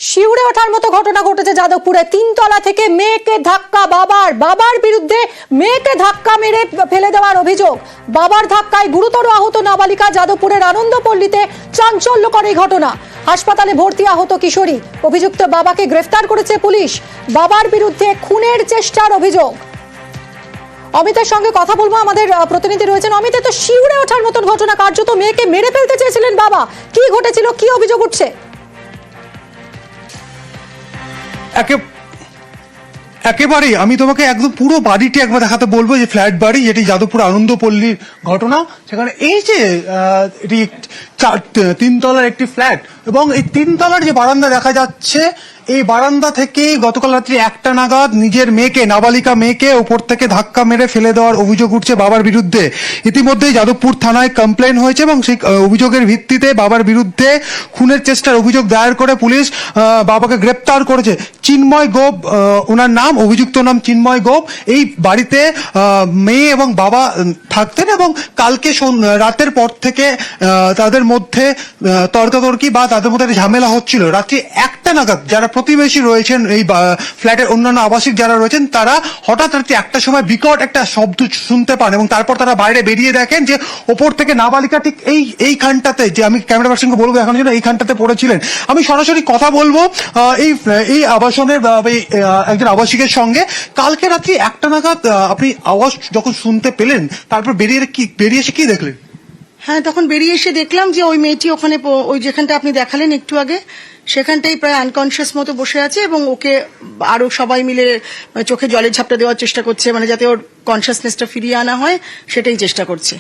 শিউরে ওঠার মতো ঘটনা ঘটেছে যাদবপুরে। তিনতলা থেকে মেয়েকে ধাক্কা, বাবার বিরুদ্ধে মেয়েকে ধাক্কা মেরে ফেলে দেওয়ার অভিযোগ। বাবার ধাক্কায় গুরুতর আহত নাবালিকা। যাদবপুরের আনন্দপল্লীতে চাঞ্চল্যকর এই ঘটনা। হাসপাতালে ভর্তি আহত কিশোরী। অভিযুক্ত বাবাকে গ্রেফতার করেছে পুলিশ। বাবার বিরুদ্ধে খুনের চেষ্টার অভিযোগ। অমিতের সঙ্গে কথা বলবো, আমাদের প্রতিনিধি রয়েছেন। অমিত, তো শিউরে ওঠার মতন ঘটনা, কার্যত মেয়েকে মেরে ফেলতে চেয়েছিলেন বাবা। কি ঘটেছিল, কি অভিযোগ উঠছে? একেবারেই আমি তোমাকে একদম পুরো বাড়িটি একবার দেখাতে বলবো, যে ফ্ল্যাট বাড়ি, যেটি যাদবপুর আনন্দপল্লীর ঘটনা। সেখানে এই যে এটি তিনতলার একটি ফ্ল্যাট, এবং এই তিনতলার যে বারান্দা দেখা যাচ্ছে, এই বারান্দা থেকে গতকাল রাত্রি 1টা নাগাদ নিজের মেয়েকে, নাবালিকা মেয়েকে উপর থেকে ধাক্কা মেরে ফেলে দেওয়ার অভিযোগ উঠছে বাবার বিরুদ্ধে। ইতিমধ্যে যাদবপুর থানায় কমপ্লেন হয়েছে, এবং সেই অভিযোগের ভিত্তিতে বাবার বিরুদ্ধে খুনের চেষ্টার অভিযোগ দায়ের করে পুলিশ বাবাকে গ্রেপ্তার করেছে। চিন্ময় গোপ ওনার নাম, অভিযুক্ত নাম চিন্ময় গোপ। এই বাড়িতে মেয়ে এবং বাবা থাকতেন, এবং কালকে রাতের পর থেকে তাদের মধ্যে তর্কাতর্কি বা তাদের মধ্যে ঝামেলা হচ্ছিল। রাত্রি 1টা নাগাদ যারা প্রতিবেশী রয়েছেন, এই ফ্ল্যাটের অন্যান্য আবাসিক যারা রয়েছেন, তারা হঠাৎ রাত্রি 1টার সময় বিকট একটা শব্দ শুনতে পান, এবং তারপর তারা বাইরে বেরিয়ে দেখেন যে ওপর থেকে নাবালিকা ঠিক এইখানটাতে, যে আমি ক্যামেরা পার্সনকে বলবো এখন যেন এইখানটাতে পড়েছিলেন। আমি সরাসরি কথা বলবো এই আবাসনের একজন আবাসিকের সঙ্গে। কালকে রাত্রি 1টা নাগাদ আপনি আওয়াজ যখন শুনতে পেলেন, তারপর বেরিয়ে এসে কি দেখলেন? হ্যাঁ, তখন বেরিয়ে এসে দেখলাম যে ওই মেয়েটি ওখানে, ওই যেখানটা আপনি দেখালেন একটু আগে, সেখানটাই প্রায় আনকনসিয়াস মতো বসে আছে, এবং ওকে আরো সবাই মিলে চোখে জলের ঝাপটা দেওয়ার চেষ্টা করছে, মানে যাতে ওর কনসিয়াসনেসটা ফিরিয়ে আনা হয়, সেটাই চেষ্টা করছে।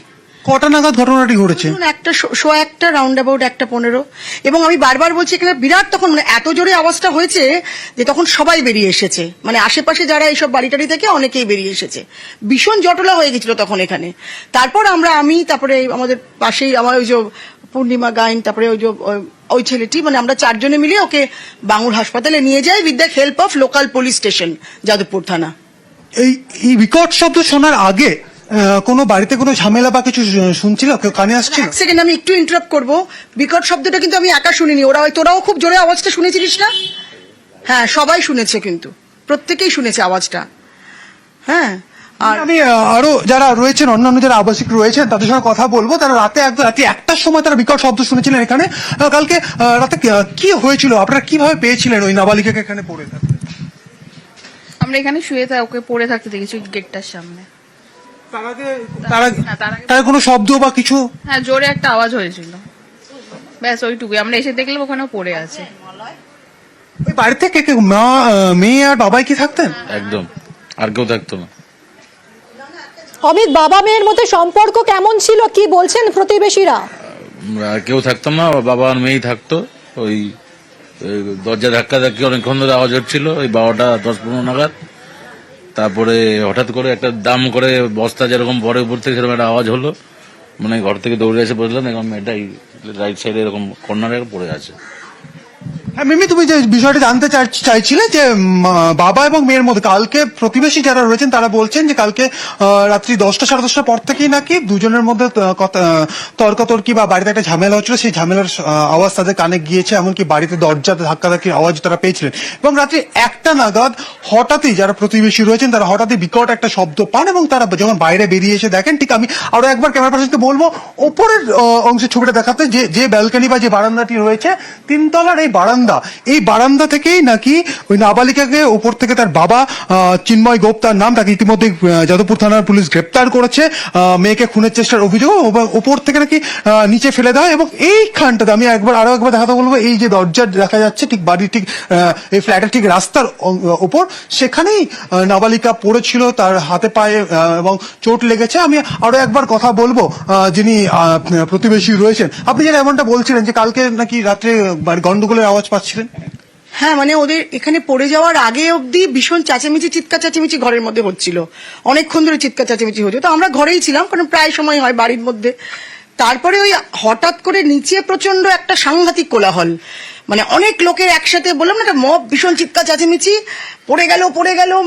কটা নাগাদ ঘটনাটি ঘটেছে? একটা সোয়া একটা, রাউন্ড অ্যাবাউট 1:15। এবং আমি বারবার বলছি, এখানে বিরাট তখন মানে এত জোরে আওয়াজটা হয়েছে যে তখন সবাই বেরিয়ে এসেছে, মানে আশেপাশে যারা এইসব বাড়িটারি থেকে অনেকেই বেরিয়ে এসেছে। ভীষণ জটলা হয়ে গেছিল তখন এখানে। তারপর তারপরে আমাদের পাশেই আমার ওই যে পূর্ণিমা গাইন, তারপরে ওই ছেলেটি, মানে আমরা 4 জনে মিলে ওকে বাঙুর হাসপাতালে নিয়ে যাই with the help of local police station Jadavpur থানা। এই বিকট শব্দ শোনার আগে কোনো বাড়িতে কোনো ঝামেলা বা কিছু শুনছিল, কেউ কানে আসছিল? এক সেকেন্ড, আমি একটু ইন্টারাপ্ট করবো। বিকট শব্দটা কিন্তু আমি একা শুনিনি, তোরাও খুব জোরে আওয়াজটা শুনেছিলিস না? হ্যাঁ, সবাই শুনেছে, কিন্তু প্রত্যেকেই শুনেছে আওয়াজটা। হ্যাঁ, আর আমি আরো যারা রয়েছেন, অন্যান্য যারা আবাসিক রয়েছেন, তাদের সঙ্গে কথা বলবো। তারা রাত্রি 1টার সময় তারা বিকট শব্দ শুনেছিলেন এখানে। কালকে রাতে কি হয়েছিল, আপনারা কিভাবে পেয়েছিলেন ওই নাবালিকাকে এখানে পড়ে থাকতে? আমরা এখানে ওকে পড়ে থাকতে দেখেছি গেটটার সামনে। তার কোনো শব্দ বা কিছু? হ্যাঁ, জোরে একটা আওয়াজ হয়েছিল, ব্যাস ওইটুকুই। আমরা এসে দেখলাম ওখানেও পড়ে আছে। ওই বাড়িতে কে কে, মেয়ে আর বাবাই কি থাকতেন? একদম, আর কেউ থাকতো না। অমিত, বাবা মেয়ের মধ্যে সম্পর্ক কেমন ছিল, কি বলছেন প্রতিবেশীরা? আর কেউ থাকতাম না, বাবা আর মেয়েই থাকতো। ওই দরজা ধাক্কা ধাক্কি অনেকক্ষণ ধরে আওয়াজ হচ্ছিল, ওই 12টা 10-15 নাগাদ। তারপরে হঠাৎ করে একটা দাম করে বস্তা যেরকম পরে উপর থেকে সেরকম একটা আওয়াজ হলো, মানে ঘর থেকে দৌড়ে এসে বসলাম, এখন এটাই রাইট সাইডে এরকম কর্নারে পড়ে আছে। হ্যাঁ মিমি, তুমি যে বিষয়টা জানতে চাইছিলে যে বাবা এবং মেয়ের মধ্যে, কালকে প্রতিবেশী যারা রয়েছেন তারা বলছেন যে কালকে রাত্রি 10টা 10:30টার পর থেকেই নাকি দুজনের মধ্যে তর্কাতর্কি বা বাড়িতে একটা ঝামেলা হচ্ছিল। সেই ঝামেলার আওয়াজ তাদের কানে গিয়েছে, এমনকি বাড়িতে দরজাতে ধাক্কাধাক্কির আওয়াজ তারা পেয়েছিলেন। এবং রাত্রি 1টা নাগাদ হঠাৎই যারা প্রতিবেশী রয়েছেন তারা হঠাৎই বিকট একটা শব্দ পান, এবং তারা যখন বাইরে বেরিয়ে এসে দেখেন, ঠিক আমি আরো একবার ক্যামেরা পার্সনকে বলবো ওপরের অংশের ছবিটা দেখাতে, যে ব্যালকনি বা যে বারান্দাটি রয়েছে, 3তলার এই বারান্দা থেকেই নাকি ওই নাবালিকাকে উপর থেকে তার বাবা চিন্ময় গোপ তার নাম, তাকে ইতিমধ্যে যাদবপুর থানার পুলিশ গ্রেপ্তার করেছে। মেয়েকে খুনের চেষ্টার অভিযোগ, উপর থেকে নাকি নিচে ফেলে দেয়। এবং এইখানটাতে আমি আরো একবার দেখাতে বলবো, এই যে দরজা দেখা যাচ্ছে ঠিক বাড়ির ঠিক এই ফ্ল্যাটের ঠিক রাস্তার উপর, সেখানেই নাবালিকা পড়েছিল, তার হাতে পায়ে এবং চোট লেগেছে। আমি আরো একবার কথা বলবো যিনি প্রতিবেশী রয়েছেন। আপনি যেন এমনটা বলছিলেন যে কালকে নাকি রাত্রে গন্ডগোলের আওয়াজ পাচ্ছিলেন। হ্যাঁ, মানে ওদের এখানে পড়ে যাওয়ার আগে অবধি ভীষণ চিৎকার চেঁচামেচি ঘরের মধ্যে হচ্ছিল, অনেকক্ষণ ধরে চিৎকার চেঁচামেচি হচ্ছে। তো আমরা ঘরেই ছিলাম, কারণ প্রায় সময় হয় বাড়ির মধ্যে। তারপরে ওই হঠাৎ করে নিচে প্রচন্ড একটা সাংঘাতিক কোলাহল, মানে অনেক লোকের একসাথে, বললাম না একটা মব, ভীষণ চিৎকার চেঁচামেচি, পড়ে গেল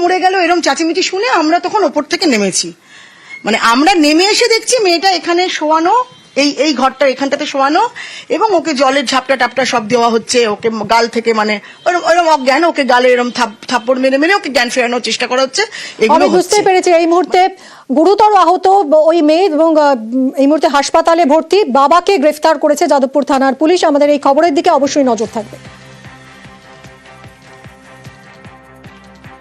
মরে গেল, এরকম চেঁচামেচি শুনে আমরা তখন ওপর থেকে নেমেছি। মানে আমরা নেমে এসে দেখছি মেয়েটা এখানে শোয়ানো, এই ঘরটা এখানটাতে শোয়ানো, এবং ওকে জলের ঝাপটা টাপটা সব দেওয়া হচ্ছে, ওকে গাল থেকে মানে ওরম অজ্ঞান, ওকে গালে এরম থাপ্পড় মেরে মেরে ওকে জ্ঞান ফেরানোর চেষ্টা করা হচ্ছে। এগুলো আমি বুঝতে হচ্ছে। পেরেছি এই মুহূর্তে গুরুতর আহত ওই মেয়ে এবং এই মুহূর্তে হাসপাতালে ভর্তি, বাবাকে গ্রেফতার করেছে যাদবপুর থানার পুলিশ। আমাদের এই খবরের দিকে অবশ্যই নজর থাকবে।